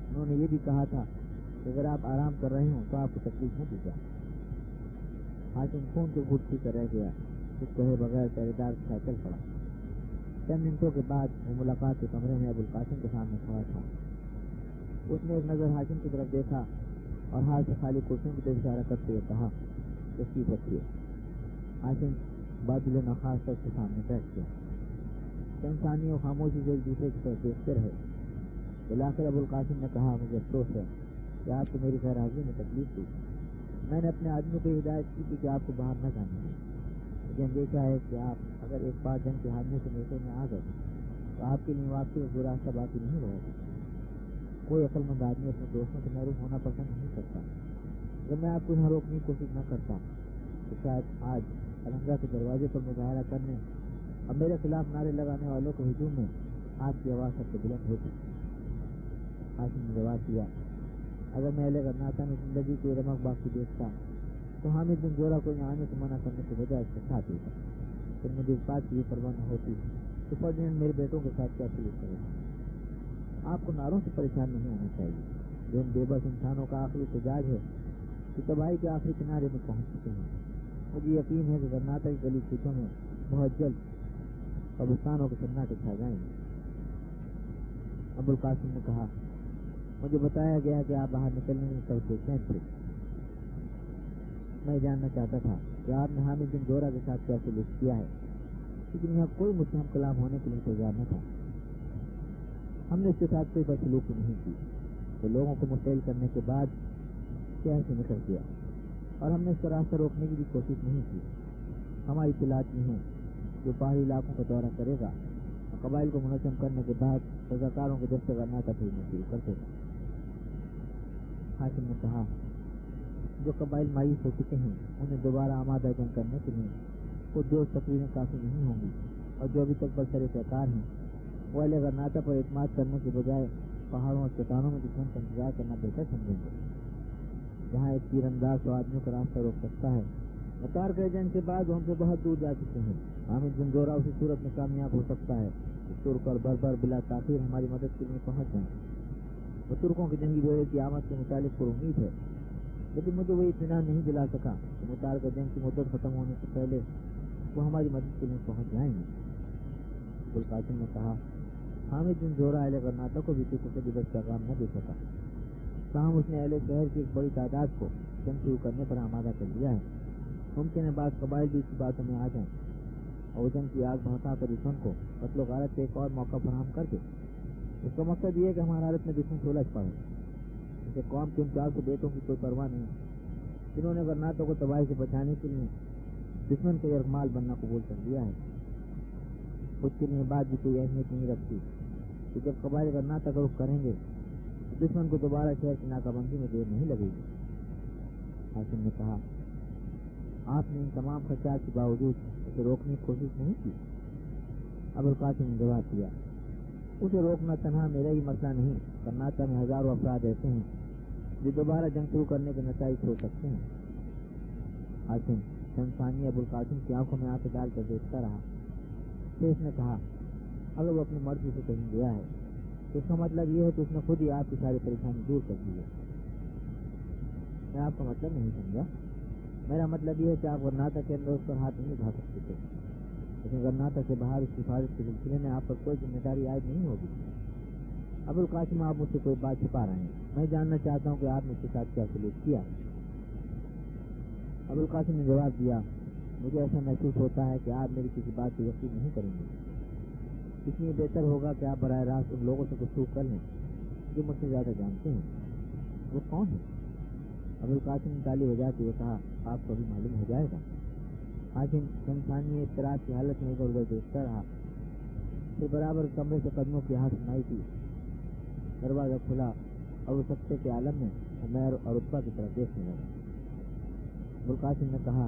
S2: انہوں نے یہ بھی کہا تھا کہ اگر آپ آرام کر رہے ہوں تو آپ کو تکلیف نہ دی جائے. ہاشم خون کے گھٹ پی کر رہ گیا. کچھ کہے بغیر پہرے دار کے ساتھ چل پڑا. چند منٹوں کے بعد وہ ملاقات کے کمرے میں ابوالقاسم کے سامنے کھڑا تھا. اس نے ایک نظر ہاشم کی طرف دیکھا اور ہاتھ سے خالی کرسیوں کی طرف اشارہ کرتے ہوئے کہا تشریف رکھیے. ہاشم بادل نخاس پر کے سامنے بیٹھ گیا. چند ثانیوں خاموشی سے ایک دوسرے کی طرف دیکھتے رہے. بالآخر ابوالقاسم نے کہا مجھے افسوس ہے کہ آپ کو میری غیر حاضری میں تکلیف دی. میں نے اپنے آدمی کو ہدایت کی تھی کہ آپ کو باہر نہ جانے دیں. مجھے اندیشہ ہے کہ آپ اگر ایک بار جنگ کے حادثے سے میٹے میں آ گئے تو آپ کے لیے واقعی وہ راستہ باقی نہیں رہے گا. کوئی عقل مند آدمی اپنے دوستوں سے محروم ہونا پسند نہیں کرتا. اگر میں آپ کو یہاں روکنے کی کوشش نہ کرتا تو شاید آج علنگا کے دروازے پر مظاہرہ کرنے اور میرے خلاف نعرے لگانے والوں کے ہجوم میں آپ کی آواز سب سے بلند ہوتی. ہاشم نے جواب دیا اگر میں اہل غرناطہ میں زندگی کی رمق باقی دیکھتا تو حامد بن زورہ کو یہاں آنے سے منع کرنے کے بجائے اس کے ساتھ دیتا. پھر مجھے اس بات کی یہ پرواہ نہ ہوتی کہ فرڈینڈ میرے بیٹوں کے ساتھ کیا سلوک کرے. آپ کو ناروں سے پریشان نہیں ہونا چاہیے جو ان بے بس انسانوں کا آخری احتجاج ہے کہ تباہی کے آخری کنارے میں پہنچ چکے ہیں. مجھے یقین ہے کہ غرناطہ کی گلی کوچوں میں بہت جلد قبرستانوں کے سناٹے چھا جائیں گے. ابوالقاسم نے کہا مجھے بتایا گیا کہ آپ باہر نکلنے میں سب سے چین تھے. میں جاننا چاہتا تھا کہ آپ نے حامد بن زورہ کے ساتھ کیا سلوک کیا ہے لیکن یہاں کوئی مجھ سے ہم کلام ہونے کے لیے تیار نہ تھا. ہم نے اس کے ساتھ کوئی بدسلوکی نہیں کی. تو لوگوں کو مستعل کرنے کے بعد شہر سے نکل گیا اور ہم نے اس کا راستہ روکنے کی بھی کوشش نہیں کی. ہماری اطلاعات یہ ہیں جو پہاڑی علاقوں کا دورہ کرے گا اور قبائل کو منظم کرنے کے بعد رضاکاروں کے دستے غرناطہ بھیجنا شروع کر دے گا. ہاشم نے کہا جو قبائل مایوس ہو چکے ہیں انہیں دوبارہ آمادہ جنگ کرنے کے لیے خود جوش تقریریں کافی نہیں ہوں گی اور جو ابھی تک برسر پیکار ہیں وہ اہل غرناطہ پر اعتماد کرنے کے بجائے پہاڑوں اور چٹانوں میں دشمن کا انتظار کرنا بہتر سمجھیں گے. جہاں ایک تیر انداز تو آدمیوں کا راستہ روک سکتا ہے مطار کے جنگ کے بعد وہ ہم سے بہت دور جا چکے ہیں. حامد بن زورہ اسی صورت میں کامیاب ہو سکتا ہے کہ ترک اور بربر بلا تاخیر ہماری مدد کے لیے پہنچ جائیں. وہ ترکوں کے جنگی بیڑے کی آمد کے متعلق پر امید ہے لیکن مجھے وہی اطمینان نہیں دلا سکا کہ مطار کا جنگ کی مدت ختم ہونے سے پہلے وہ ہماری مدد کے لیے پہنچ جائیں گے. ابوالقاسم نے کہا حامد بن زورہ اہل غرناطہ کو بھی کسی سے بھی بس پیغام نہ دے سکا. تاہم اس نے اہل شہر کی ایک بڑی تعداد کو جنگ شروع کرنے پر آمادہ کر دیا ہے. ممکن ہے بعض قبائل بھی اس کی باتوں میں آ جائیں اور جنگ کی آگ بھڑکا کر دشمن کو قتل و غارت کا ایک اور موقع فراہم کر دے. اس کا مقصد یہ ہے کہ ہمارا حالت میں دشمن سلجھ پڑے. اسے قوم کے 49 بیٹوں کی کوئی پرواہ نہیں جنہوں نے غرناطہ کو تباہی سے بچانے کے لیے دشمن کا یرغمال بننا قبول کر لیا ہے. اس کے لیے بات بھی کوئی اہمیت نہیں رکھتی کہ جب قبائل غرناطہ کا رخ کریں گے تو دشمن کو دوبارہ شہر کی ناکہ بندی میں دیر نہیں لگے گی. ہاشم نے کہا آپ نے ان تمام خدشات کے باوجود اسے روکنے کی کوشش نہیں کی. ابوالقاسم نے جواب دیا اسے روکنا تنہا میرا ہی مسئلہ نہیں. غرناطہ میں ہزاروں افراد ایسے ہیں جو دوبارہ جنگ شروع کرنے کے نتائج ہو سکتے ہیں. ہاشم چند ثانیہ ابوالقاسم کی آنکھوں میں آنکھیں ڈال کر دیکھتا رہا. پھر اس نے کہا اگر وہ اپنی مرضی سے کہیں گیا ہے تو اس کا مطلب یہ ہے کہ اس نے خود ہی آپ کی ساری پریشانی دور کر دی ہے. میں آپ کا مطلب نہیں سمجھا. میرا مطلب یہ ہے کہ آپ غرناطہ کے اندر اس پر ہاتھ نہیں اٹھا سکتے تھے لیکن غرناطہ سے باہر اس حفاظت کے سلسلے میں آپ پر کوئی ذمہ داری عائد نہیں ہوگی. ابوالقاسم آپ مجھ سے کوئی بات چھپا رہے ہیں. میں جاننا چاہتا ہوں کہ آپ نے اس کے ساتھ کیا سلوک کیا. ابوالقاسم نے جواب دیا مجھے ایسا محسوس ہوتا ہے کہ آپ میری کسی بات پہ یقین نہیں کریں گے. اس لیے بہتر ہوگا کہ آپ براہ راست ان لوگوں سے گفتگو کر لیں جو مجھ سے زیادہ جانتے ہیں. وہ کون ہے؟ ابوالقاسم نے تالی بجاتے ہوئے کہا آپ کو بھی معلوم ہو جائے گا. ہاشم چند ثانیے اضطراب کی حالت میں ادھر ادھر دیکھتا رہا. پھر برابر کمرے سے قدموں کی آواز سنائی تھی دروازہ کھلا اور وہ سکتے کے عالم میں عمیر اور عتبہ کی طرف دیکھنے لگا۔ ابوالقاسم نے کہا،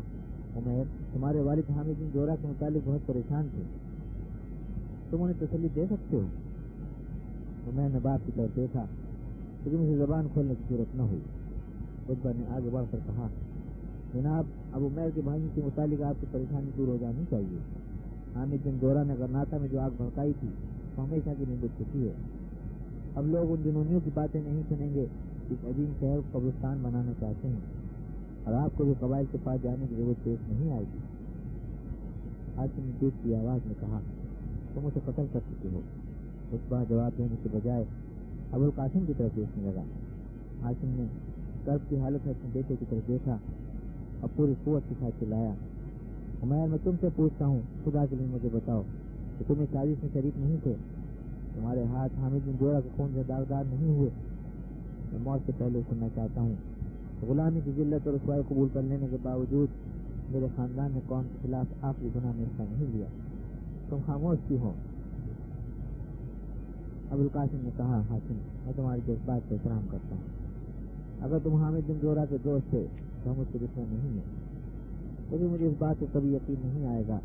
S2: عمیر، تمہارے والد حامد بن زہرہ کے متعلق بہت پریشان تھے، تم انہیں تسلی دے سکتے ہو؟ عمیر نے باپ کی طرف دیکھا لیکن اسے زبان کھولنے کی ضرورت نہ ہوئی۔ عتبہ نے آگے بڑھ کر کہا، جناب، اب عمیر کے بھائیوں کے متعلق آپ کی پریشانی دور ہو جانی چاہیے۔ حامد بن زہرہ نے غرناطہ میں جو آگ بھڑکائی تھی وہ ہمیشہ کی نہیں بجھ چکی ہے۔ اب لوگ ان جنونیوں کی باتیں نہیں سنیں گے، اس عظیم شہر کو قبرستان بنانا چاہتے ہیں، اور آپ کو بھی قبائل کے پاس جانے کی ضرورت پیش نہیں آئے گی۔ حاتم نے تیز کی آواز میں کہا، تم اسے قتل کر چکے ہو۔ عتبہ جواب دینے کے بجائے ابوالقاسم کی طرف دیکھنے لگا۔ حاتم نے کرب کی حالت میں اپنے بیٹے کی طرف دیکھا اور پوری قوت کے ساتھ چلایا، عمیر، میں تم سے پوچھتا ہوں، خدا کے لیے مجھے بتاؤ کہ تم اس سازش میں شریک نہیں تھے؟ تمہارے ہاتھ حامد بن زہرہ کے خون سے داغدار نہیں ہوئے؟ میں موت سے پہلے سننا چاہتا ہوں، غلامی کی ذلت اور رسوائی قبول کر لینے کے باوجود میرے خاندان نے قوم کے خلاف آخری گناہ میں حصہ نہیں لیا، تم خاموش کیوں ہو؟ ابوالقاسم نے کہا، حاتم، میں تمہاری جذبات کا احترام کرتا ہوں، اگر تم حامد بن زہرہ کے دوست تھے تو ہم اس کے دشمن نہیں ہیں، لیکن مجھے اس بات کو کبھی یقین نہیں آئے گا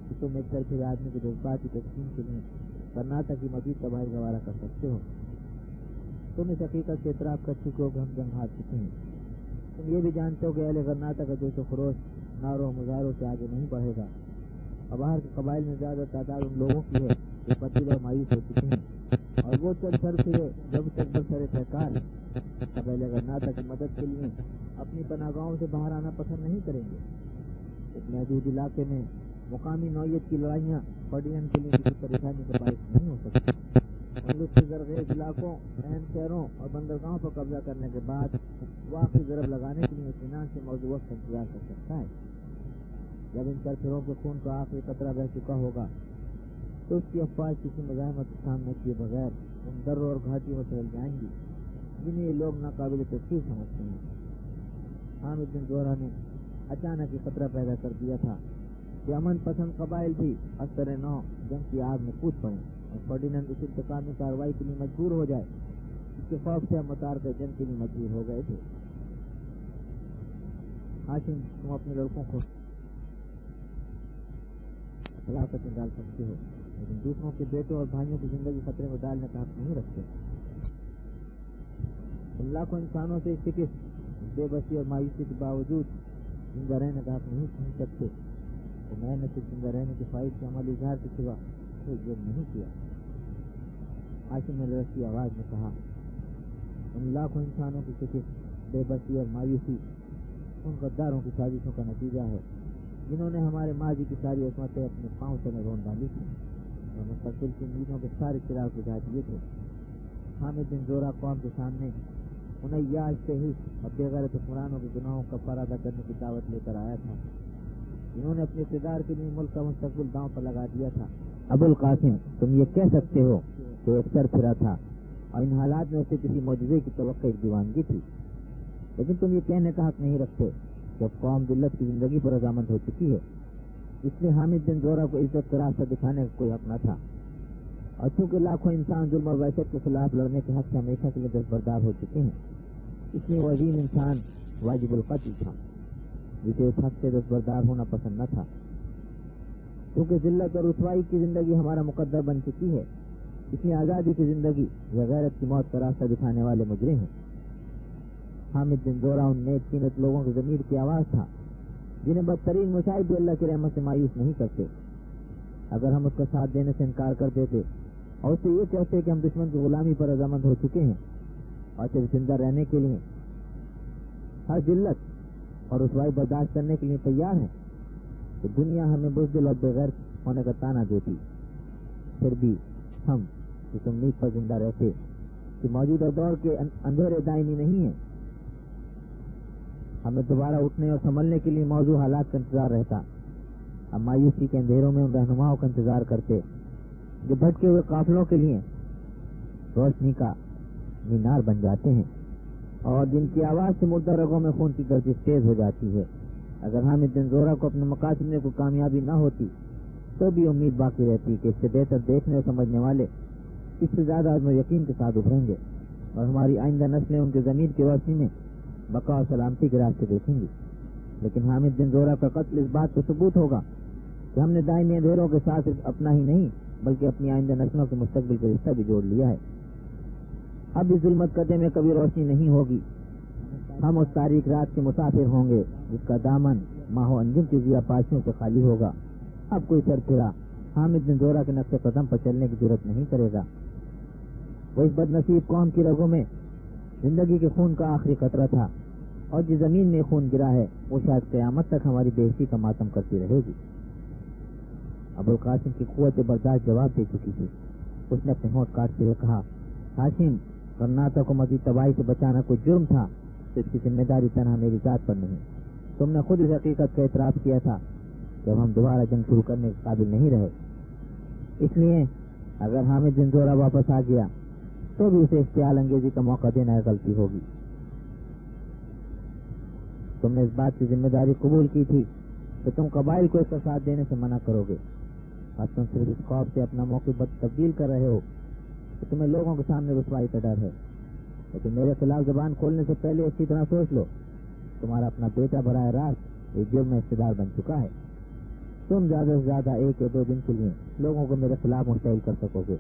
S2: کہ تم ایک طرفی آدمی کے جذبات کی تسکین کے لیے غرناطہ کی مزید تباہی گوارا کر سکتے ہو۔ تم اس حقیقت سے اعتراف کر چکے ہو کہ ہم جنگ ہار چکے ہیں، تم یہ بھی جانتے ہو کہ اہل غرناطہ کا جوش و خروش نعروں و مظاہروں سے آگے نہیں بڑھے گا، اور باہر کے قبائل میں زیادہ تعداد ان لوگوں کی ہے جو بدل اور مایوس ہو چکے ہیں، اور وہ چل سر پھرے جب تک برسر تحقال اب اہل غرناطہ کی مدد کے لیے اپنی پناہ گاہوں سے باہر آنا پسند نہیں کریں گے۔ اس محدود علاقے میں مقامی نوعیت کی لڑائیاں فرڈینڈ کے لیے کسی پریشانی کا باعث نہیں ہو سکتی۔ ان لطف زرخیز علاقوں، اہم شہروں اور بندرگاہوں پر قبضہ کرنے کے بعد وہ آخری ضرب لگانے کے لیے اطمینان سے موضوع وقت کا انتظار کر سکتا ہے۔ جب ان سرفروں کے خون کا آخری قطرہ بہ چکا ہوگا تو اس کی افواج کسی مزاحمت کا سامنا کیے بغیر ان دروں اور گھاٹیوں میں پھیل جائیں گی جنہیں یہ لوگ ناقابل تسخیر سمجھتے ہیں۔ حامد بن زہرہ نے اچانک یہ خطرہ پیدا کر دیا تھا کہ امن پسند قبائل بھی اثر نو جنگ کی آگ میں کود پڑیں اور فرڈینڈ اس انتقامی کارروائی کے لیے مجبور ہو جائے اس کے خوف سے ہم متعارف جنگ کے لیے مجبور ہو گئے تھے۔ حاتم، تم اپنے لڑکوں کو ہلاکت میں ڈال سکتے ہو لیکن دوسروں کے بیٹوں اور بھائیوں کی زندگی خطرے میں ڈالنے کا حق نہیں رکھتے۔ تم لاکھوں انسانوں سے شکست، بے بسی اور مایوسی کے باوجود زندہ رہنے کا حق نہیں سن سکتے، تو میں نے صرف زندہ رہنے کی خواہش کے عملی اظہار کے سوا کوئی جرم نہیں کیا۔ حاتم نے لڑکی آواز میں کہا، ان لاکھوں انسانوں کی شکست، بے بسی اور مایوسی ان غداروں کی سازشوں کا نتیجہ ہے جنہوں نے ہمارے ماضی کی ساری عصمتیں اپنے پاؤں تلے رون ڈالی تھی اور مستقبل کی امیدوں کے سارے چراغ بجھا دیے تھے۔ حامد بن زہرہ قوم کے سامنے انہیں یاد سے ہی اور بے غیرت حکمرانوں کے گناہوں کا کفارہ ادا کرنے کی دعوت لے کر آیا تھا جنہوں نے اپنے اقتدار کے لیے ملک کا مستقبل داؤں پر لگا دیا تھا۔ ابوالقاسم، تم یہ کہہ سکتے ہو کہ ایک سر پھرا تھا اور ان حالات میں اسے کسی معجزے کی توقع ایک دیوانگی تھی، لیکن تم یہ کہنے کا حق نہیں رکھتے کہ اب قوم ذلت کی زندگی پر رضامند ہو چکی ہے، اس لیے حامد بن زہرہ کو عزت کا راستہ دکھانے کا کوئی حق نہ تھا، اور چونکہ لاکھوں انسان ظلم اور وحشت کے خلاف لڑنے کے حق سے ہمیشہ کے لیے دستبردار ہو چکے ہیں، اس لیے وہ عظیم انسان واجب القتل تھا جسے اس حق سے دستبردار ہونا پسند نہ تھا۔ کیونکہ ذلت اور رسوائی کی زندگی ہمارا مقدر بن چکی ہے، اس لیے آزادی کی زندگی یا غیرت کی موت کا راستہ دکھانے والے مجرم ہیں۔ حامد بن زہرہ ان نیک سینت لوگوں کی ضمیر کی آواز تھا جنہیں بدترین مصائب بھی اللہ کی رحمت سے مایوس نہیں کرتے۔ اگر ہم اس کا ساتھ دینے سے انکار کر دیتے اور اس سے یہ کہتے کہ ہم دشمن کی غلامی پر رضامند ہو چکے ہیں اور صرف زندہ رہنے کے لیے ہر ذلت اور رسوائی برداشت کرنے کے لیے تیار ہیں، تو دنیا ہمیں بزدل اور بغیر ہونے کا تانا دیتی، پھر بھی ہم اس امید پر زندہ رہتے کہ موجودہ دور کے اندھیرے دائمی نہیں ہیں، ہمیں دوبارہ اٹھنے اور سنبھلنے کے لیے موضوع حالات کا انتظار رہتا۔ ہم مایوسی کے اندھیروں میں ان رہنماؤں کا انتظار کرتے جو بھٹکے ہوئے قافلوں کے لیے روشنی کا مینار بن جاتے ہیں اور جن کی آواز سے مردہ رگوں میں خون کی گردش تیز ہو جاتی ہے۔ اگر حامد بن زہرہ کو اپنے مقاصد میں کوئی کامیابی نہ ہوتی تو بھی امید باقی رہتی کہ اس سے بہتر دیکھنے اور سمجھنے والے اس سے زیادہ عزم و یقین کے ساتھ ابھریں گے۔ اور ہماری آئندہ نسلیں ان کے ضمیر کی روشنی میں بقا اور سلامتی کے راستے دیکھیں گی. لیکن حامد بن زورہ کا قتل اس بات کو ثبوت ہوگا کہ ہم نے دائمی اندھیروں کے ساتھ صرف اپنا ہی نہیں بلکہ اپنی آئندہ نسلوں کے مستقبل کا رشتہ بھی جوڑ لیا ہے. اب اس ظلمت قدے میں کبھی روشنی نہیں ہوگی. ہم اس تاریک رات کے مسافر ہوں گے جس کا دامن ماہ و انجم کی ضیاء پاشیوں سے خالی ہوگا. اب کوئی سرفرا حامد بن زورہ کے نقش قدم پر چلنے کی ضرورت نہیں کرے گا. وہ اس بد نصیب قوم کی رگوں میں زندگی کے خون کا آخری قطرہ تھا اور جس زمین میں خون گرا ہے وہ شاید قیامت تک ہماری بے عزتی کا ماتم کرتی رہے گی. ابوالقاسم کی قوت برداشت جواب دے چکی تھی. اس نے اپنے ہونٹ کاٹتے ہوئے کہا، ہاشم، غرناطہ کو مزید تباہی سے بچانا کوئی جرم تھا تو اس کی ذمہ داری تنہا میری ذات پر نہیں. تم نے خود اس حقیقت کا اعتراف کیا تھا کہ اب ہم دوبارہ جنگ شروع کرنے کے قابل نہیں رہے. اس لیے اگر حامد بن زورہ واپس آ گیا تو بھی اسے اختیال انگیزی کا موقع دینا غلطی ہوگی. تم نے اس بات کی ذمہ داری قبول کی تھی کہ تم قبائل کو اس کا ساتھ دینے سے منع کرو گے اور تم صرف اس خوف سے اپنا موقع تبدیل کر رہے ہو کہ تمہیں لوگوں کے سامنے رسوائی کا ڈر ہے. لیکن میرے خلاف زبان کھولنے سے پہلے اچھی طرح سوچ لو، تمہارا اپنا بیٹا براہ راست ایک جرم میں حصہ دار بن چکا ہے. تم زیادہ سے زیادہ 1 یا 2 دن کے لیے لوگوں کو میرے خلاف مشتعل کر سکو گے،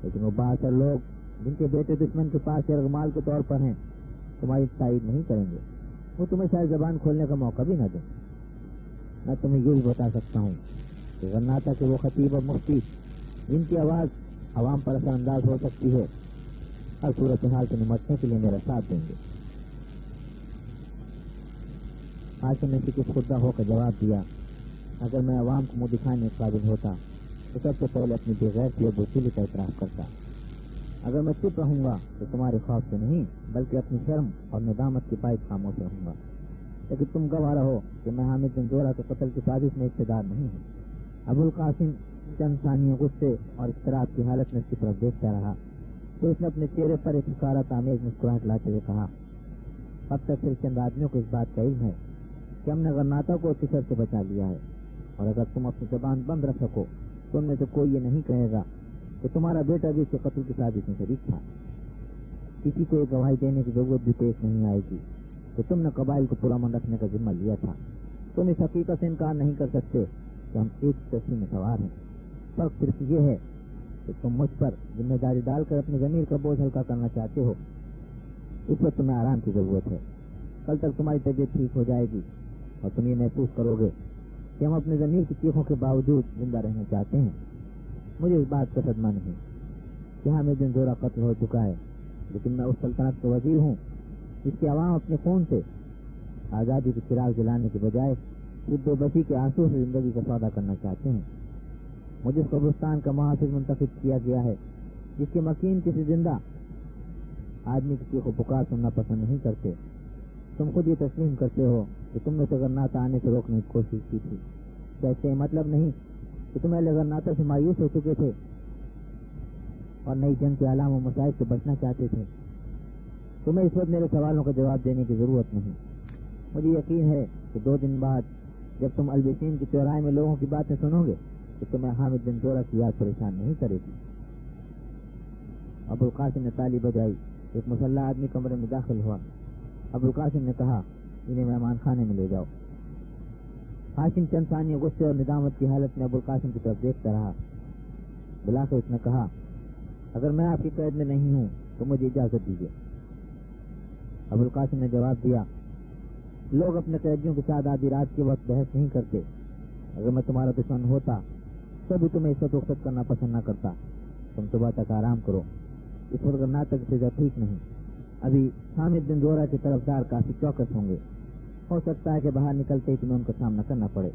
S2: لیکن وہ بااثر لوگ جن کے بیٹے دشمن کے پاس یرغمال کے طور پر ہیں تمہاری تائید نہیں کریں گے. وہ تمہیں شاید زبان کھولنے کا موقع بھی نہ دیں. میں تمہیں یہ بھی بتا سکتا ہوں کہ غرناطہ کے وہ خطیب اور مفتی جن کی آواز عوام پر اثر انداز ہو سکتی ہے ہر صورتحال سے نمٹنے کے لیے میرا ساتھ دیں گے. ہاشم نے شکست خوردہ ہو کر جواب دیا، اگر میں عوام کو منہ دکھانے کے قابل ہوتا تو سب سے پہلے اپنی بغیرتی اور بزدلی کا اعتراف کرتا. اگر میں چپ رہوں گا تو تمہارے خوف سے نہیں بلکہ اپنی شرم اور ندامت کی پائد خاموش رہوں گا. لیکن تم گواہ رہو کہ میں حامد بن زورہ کے قتل کی سازش میں حصہ دار نہیں ہوں. ابوالقاسم چند ثانیے غصے اور اضطراب کی حالت میں اس کی طرف دیکھتا رہا تو اس نے اپنے چہرے پر ایک حقارت آمیز مسکراہٹ لاتے ہوئے کہا، اب تک صرف چند آدمیوں کو اس بات کا علم ہے کہ ہم نے غرناطہ کو اس شر سے بچا لیا ہے، اور اگر تم اپنی زبان بند رکھ سکو تو ان میں سے کوئی یہ نہیں کہے گا کہ تمہارا بیٹا بھی اس کے قتل کی سازش میں شریک تھا. کسی کو یہ گواہی دینے کی ضرورت بھی پیش نہیں آئے گی کہ تم نے قبائل کو پرامن رکھنے کا ذمہ لیا تھا. تم اس حقیقت سے انکار نہیں کر سکتے کہ ہم ایک تسلیم میں سوار ہیں. فرق صرف یہ ہے کہ تم مجھ پر ذمہ داری ڈال کر اپنے ضمیر کا بوجھ ہلکا کرنا چاہتے ہو. اس وقت تمہیں آرام کی ضرورت ہے. کل تک تمہاری طبیعت ٹھیک ہو جائے گی اور تم یہ محسوس کرو گے کہ ہم اپنے ضمیر کی چیخوں کے باوجود زندہ رہنا چاہتے ہیں. مجھے اس بات کا صدمہ نہیں کہ حامد بن زورہ قتل ہو چکا ہے، لیکن میں اس سلطنت کا وزیر ہوں جس کے عوام اپنے خون سے آزادی کے چراغ جلانے کے بجائے صرف بے بسی کے آنسو سے زندگی کا سودا کرنا چاہتے ہیں. مجھے اس قبرستان کا محافظ منتخب کیا گیا ہے جس کے مکین کسی زندہ آدمی کی چیخ و پکار سننا پسند نہیں کرتے. تم خود یہ تسلیم کرتے ہو کہ تم نے اسے غرناطہ آنے سے روکنے کی کوشش کی تھی. کیا اس کا یہ مطلب نہیں کہ تم اہل غرناطہ سے مایوس ہو چکے تھے اور نئی جنگ کے علام و مصائب سے بچنا چاہتے تھے؟ تمہیں اس وقت میرے سوالوں کا جواب دینے کی ضرورت نہیں. مجھے یقین ہے کہ 2 دن بعد جب تم البسین کی چوراہے میں لوگوں کی باتیں سنو گے تو تمہیں حامد بن زورہ کی یاد پریشان نہیں کرے گی. ابوالقاسم نے تالی بجائی. ایک مسلح آدمی کمرے میں داخل ہوا. ابوالقاسم نے کہا، انہیں مہمان خانے میں لے جاؤ. ہاشم چند ثانیے غصے اور ندامت کی حالت میں ابوالقاسم کی طرف دیکھتا رہا. بلاخر اس نے کہا، اگر میں آپ کی قید میں نہیں ہوں تو مجھے اجازت دیجیے. ابوالقاسم نے جواب دیا، لوگ اپنے قیدیوں کے ساتھ آدھی رات کے وقت بحث نہیں کرتے. اگر میں تمہارا دشمن ہوتا تو بھی تمہیں اس وقت رخصت کرنا پسند نہ کرتا. تم صبح تک آرام کرو. اس وقت غرناطہ کی فضا ٹھیک نہیں. ابھی حامد بن زورہ کے طرفدار کافی چوکس ہوں گے. ہو سکتا ہے کہ باہر نکلتے ہی تمہیں ان کا سامنا کرنا پڑے.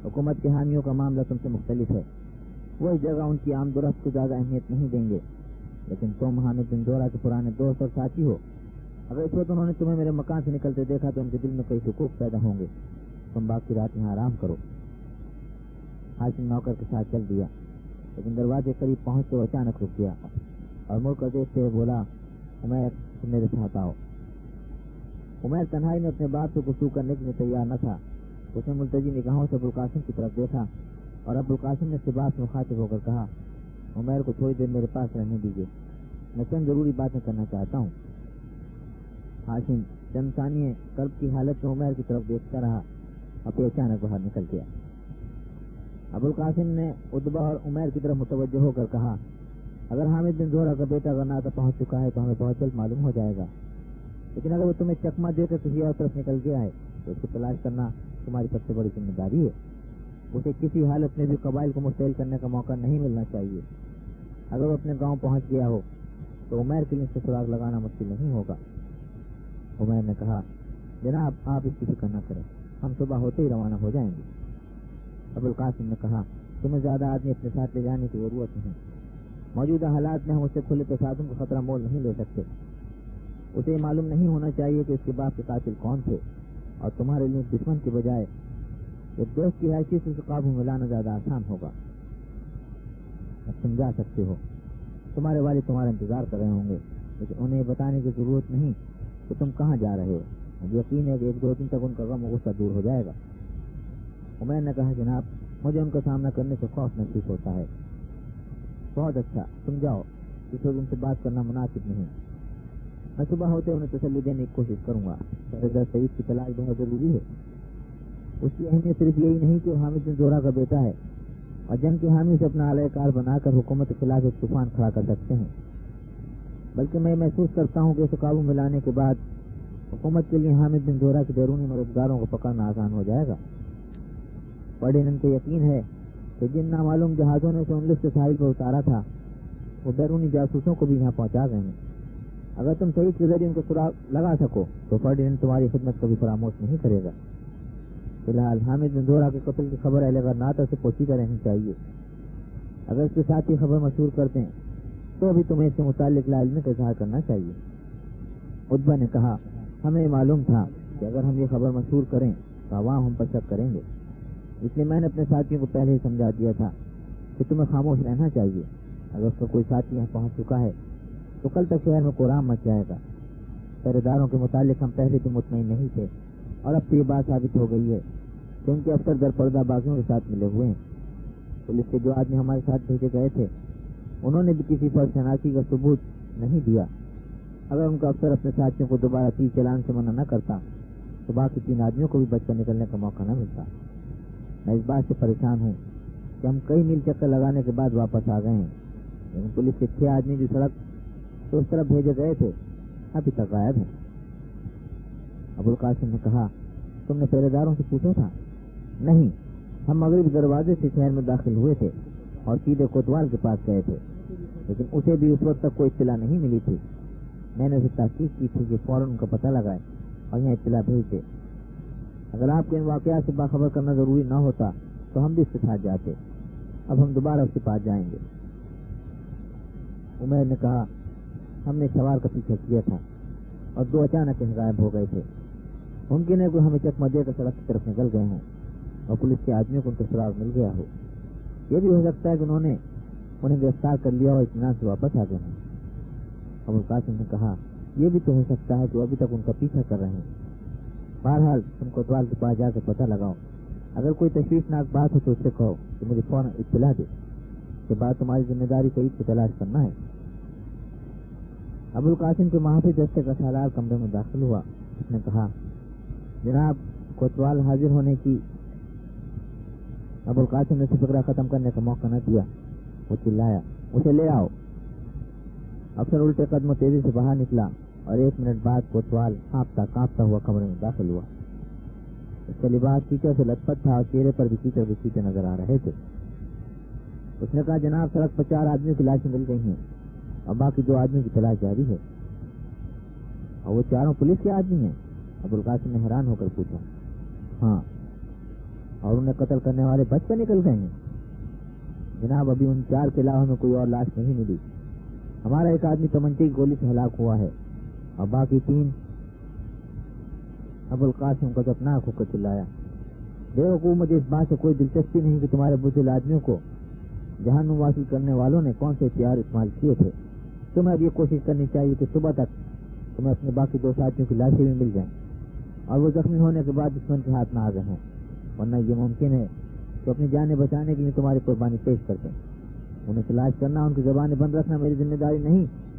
S2: حکومت کے حامیوں کا معاملہ تم سے مختلف ہے. وہ اس جگہ ان کی آمد و رفت کو زیادہ اہمیت نہیں دیں گے، لیکن تم حامد بن زورہ کے پرانے دوست اور ساتھی ہو. اگر اس وقت انہوں نے تمہیں میرے مکان سے نکلتے دیکھا تو ان کے دل میں کئی شکوک پیدا ہوں گے. تم باقی رات یہاں آرام کرو. ہاشم نوکر کے ساتھ چل دیا، لیکن دروازے قریب پہنچتے وہ اچانک رک گیا اور مڑ کر دیکھتے ہوئے بولا، عمیر تم میرے ساتھ آؤ. عمیر تنہائی میں اپنے باپ سے گفتگو کرنے کے لیے تیار نہ تھا. اس نے ملتجی نگاہوں سے ابوالقاسم کی طرف دیکھا اور ابوالقاسم نے اس سے بات میں مخاطب ہو کر کہا، عمیر کو تھوڑی دیر میرے پاس رہنے دیجیے. میں چند ضروری باتیں کرنا چاہتا ہوں۔ ہاشم چند ثانیے قلب کی حالت میں عمیر کی طرف دیکھتا رہا اور پھر اچانک باہر نکل گیا۔ ابوالقاسم نے اتبا اور عمیر کی طرف متوجہ ہو کر کہا، اگر حامد بن زہرہ کا بیٹا غرناطہ پہنچ چکا ہے تو ہمیں بہت جلد معلوم ہو جائے گا، لیکن اگر وہ تمہیں چکمہ دے کر کسی اور طرف نکل گیا ہے تو اس کو تلاش کرنا تمہاری سب سے بڑی ذمہ داری ہے۔ اسے کسی حالت میں بھی قبائل کو مستحل کرنے کا موقع نہیں ملنا چاہیے۔ اگر وہ اپنے گاؤں پہنچ گیا ہو تو عمیر کے لیے اس سے سراغ لگانا مشکل نہیں ہوگا۔ عمیر نے کہا، جناب آپ اس کی فکر نہ کریں، ہم صبح ہوتے ہی روانہ ہو جائیں گے۔ ابوالقاسم نے کہا، تمہیں زیادہ آدمی اپنے ساتھ لے جانے کی ضرورت نہیں، موجودہ حالات میں ہم اس سے کھلے تصادم کا خطرہ مول نہیں لے سکتے۔ اسے معلوم نہیں ہونا چاہیے کہ اس کے باپ کے قاتل کون تھے، اور تمہارے لیے دشمن کے بجائے ایک دوست کی حیثیت سے اسے قابو میں لانا زیادہ آسان ہوگا۔ اب تم جا سکتے ہو، تمہارے والد تمہارا انتظار کر رہے ہوں گے، لیکن انہیں بتانے کی ضرورت نہیں کہ تم کہاں جا رہے ہو۔ مجھے یقین ہے کہ ایک دو دن تک ان کا غم و غصہ دور ہو جائے گا۔ عمیر نے کہا، جناب مجھے ان کا سامنا کرنے سے خوف محسوس ہوتا ہے۔ بہت اچھا، تم جاؤ، اس وقت ان سے بات کرنا مناسب نہیں۔ میں صبح ہوتے انہیں تسلی دینے کی کوشش کروں گا۔ سردار سعید کی تلاش بہت ضروری ہے۔ اس کی اہمیت صرف یہی نہیں کہ وہ حامد بن زہرہ کا بیٹا ہے اور جنگ کے حامی سے اپنا اعلی کار بنا کر حکومت کے خلاف ایک طوفان کھڑا کر سکتے ہیں، بلکہ میں محسوس کرتا ہوں کہ اسے قابو میں لانے کے بعد حکومت کے لیے حامد بن زہرہ کے بیرونی مددگاروں کو پکڑنا آسان ہو جائے گا۔ فردینند کو یقین ہے کہ جن نامعلوم جہازوں نے اسے انگلش کے ساحل پر اتارا تھا وہ بیرونی جاسوسوں کو بھی یہاں پہنچا گئے ہیں۔ اگر تم سعید کے ذریعے ان کو سراغ لگا سکو تو فردینند تمہاری خدمت کبھی فراموش نہیں کرے گا۔ فی الحال حامد بن زہرہ کے قتل کی خبر اہل غرناطہ سے پوشیدہ رہنی چاہیے۔ اگر اس کے ساتھ ہی خبر مشہور کرتے ہیں تو بھی تمہیں اس سے متعلق علم کا اظہار کرنا چاہیے۔ اتبا نے کہا، ہمیں معلوم تھا کہ اگر ہم یہ خبر مشہور کریں تو عوام ہم پر شک کریں گے، اس لیے میں نے اپنے ساتھیوں کو پہلے ہی سمجھا دیا تھا کہ تمہیں خاموش رہنا چاہیے۔ اگر اس کا کوئی ساتھی یہاں پہنچ چکا ہے تو کل تک شہر میں کوہرام مچ جائے گا۔ پہرے داروں کے متعلق ہم پہلے بھی مطمئن نہیں تھے، اور اب تو یہ بات ثابت ہو گئی ہے کہ ان کے افسر در پردہ باغیوں کے ساتھ ملے ہوئے ہیں۔ پولیس کے جو آدمی ہمارے ساتھ بھیجے گئے تھے انہوں نے بھی کسی فرد شناسی کا ثبوت نہیں دیا۔ اگر ان کا افسر اپنے ساتھیوں کو دوبارہ تیر چلانے سے منع نہ کرتا تو باقی 3 آدمیوں کو بھی بچ کر نکلنے کا موقع نہ ملتا۔ میں اس بات سے پریشان ہوں کہ ہم کئی میل چکر لگانے کے بعد واپس آ گئے ہیں، لیکن پولیس کے 6 آدمی جو سڑک تو اس طرف بھیجے گئے تھے ابھی تک غائب ہیں۔ ابوالقاسم نے کہا، تم نے پہرے داروں سے پوچھا تھا؟ نہیں، ہم مغربی دروازے سے شہر میں داخل ہوئے تھے اور سیدھے کوتوال کے پاس گئے تھے، لیکن اسے بھی اس وقت تک کوئی اطلاع نہیں ملی تھی۔ میں نے اسے تحقیق کی تھی کہ فوراً ان کا پتہ لگائے اور یہاں اطلاع بھیج دے۔ اگر آپ کو ان واقعات سے باخبر کرنا ضروری نہ ہوتا تو ہم بھی اس کے ساتھ جاتے۔ اب ہم دوبارہ اس کے پاس جائیں گے۔ عمیر نے کہا، ہم نے سوار کا پیچھا کیا تھا اور 2 اچانک غائب ہو گئے تھے۔ ممکن ہے کہ ہمیں چکمہ دے کر سڑک کی طرف نکل گئے ہوں اور پولیس کے آدمیوں کو ان کا سراغ مل گیا ہو۔ یہ بھی ہو سکتا ہے کہ انہوں نے انہیں گرفتار کر لیا اور اطمینان سے واپس آ گئے ہیں۔ ابوالقاسم نے کہا، یہ بھی تو ہو سکتا ہے کہ وہ ابھی تک ان کا پیچھا کر رہے ہیں۔ بہرحال تم کوتوال کے پاس جا کے پتہ لگاؤ، اگر کوئی تشویشناک بات ہو تو اس سے کہو کہ مجھے فوراً اطلاع دے۔ اس کے بعد تمہاری ذمہ داری سعید کی تلاش کرنا ہے۔ ابوالقاسم کے محافظ دستے کا سالار کمرے میں داخل ہوا۔ اس نے کہا، جناب کوتوال حاضر ہونے کی۔ ابوالقاسم نے فکرہ ختم کرنے کا موقع نہ دیا، وہ چلایا، اسے لے آؤ۔ افسر الٹے قدموں تیزی سے باہر نکلا اور 1 منٹ بعد کوتوال کانپتا ہوا کمرے میں داخل ہوا۔ اس کا لباس کیچڑ سے لت پت تھا اور چہرے پر بھی کیچڑ نظر آ رہے تھے۔ اس نے کہا، جناب سڑک پر 4 آدمیوں کی لاشیں مل گئی ہیں اور باقی 2 آدمیوں کی تلاش جاری ہے۔ اور وہ 4 پولیس کے آدمی ہیں؟ ابوالقاسم نے حیران ہو کر پوچھا۔ ہاں، اور انہیں قتل کرنے والے بچ کر نکل گئے ہیں؟ جناب ابھی ان 4 کے علاوہ ہمیں کوئی اور لاش نہیں ملی۔ ہمارا ایک آدمی تمنچے کی گولی سے ہلاک ہوا ہے اور باقی 3۔ ابوالقاسم غضبناک ہو کر چلایا، بے وقوف، مجھے اس بات سے کوئی دلچسپی نہیں کہ تمہارے بزدل آدمیوں کو جہنم واصل کرنے والوں نے کون سے ہتھیار استعمال کیے تھے۔ تمہیں اب یہ کوشش کرنی چاہیے کہ صبح تک تمہیں اپنے باقی 2 ساتھیوں کی لاشیں بھی مل جائیں اور وہ زخمی ہونے کے بعد دشمن کے ہاتھ نہ آ گئے ہیں، ورنہ یہ ممکن ہے کہ اپنی جانیں بچانے کے لیے تمہاری قربانی پیش کرتے ہیں۔ انہیں تلاش کرنا، ان کی زبانیں بند رکھنا میری ذمہ داری نہیں